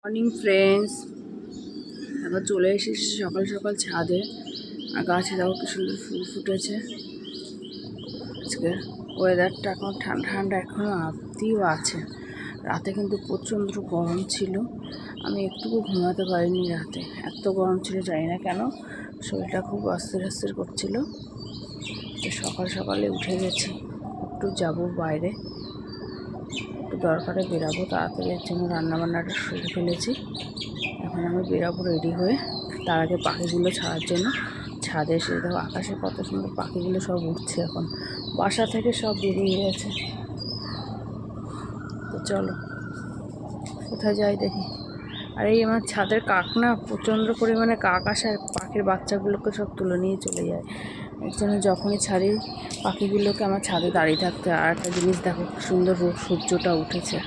Morning friends, এখন চলে এসেছি সকাল সকাল ছাদে। আর গাছে দেখো কি সুন্দর ফুল ফুটেছে। আজকে ওয়েদারটা এখন ঠান্ডা ঠান্ডা, এখনও আপতিও আছে। রাতে কিন্তু প্রচণ্ড গরম ছিল, আমি একটুকু ঘুমাতে পারিনি রাতে, এত গরম ছিল। জানি না কেন শরীরটা খুব অস্থির অস্থির করছিল। তো সকাল সকালে উঠে গেছি, একটু যাব বাইরে, একটু দরকারে বেরাবো। তাড়াতাড়ির জন্য রান্নাবান্নাটা সেরে ফেলেছি। এখন আমি বেরাবো রেডি হয়ে। তার আগে পাখিগুলো ছাড়ার জন্য ছাদে এসে দেখো আকাশে কত সুন্দর পাখিগুলো সব উঠছে। এখন বাসা থেকে সব বেরিয়ে গেছে। তো চলো কোথায় যাই দেখি। আর এই আমার ছাদের কাক না, প্রচণ্ড পরিমাণে কাক আসে আর পাখির বাচ্চাগুলোকে সব তুলে নিয়ে চলে যায়। এর জন্য যখনই ছাড়ি পাখিগুলোকে আমার ছাদে দাঁড়িয়ে থাকতে। আর একটা জিনিস দেখো, সুন্দর সূর্যটা উঠেছে।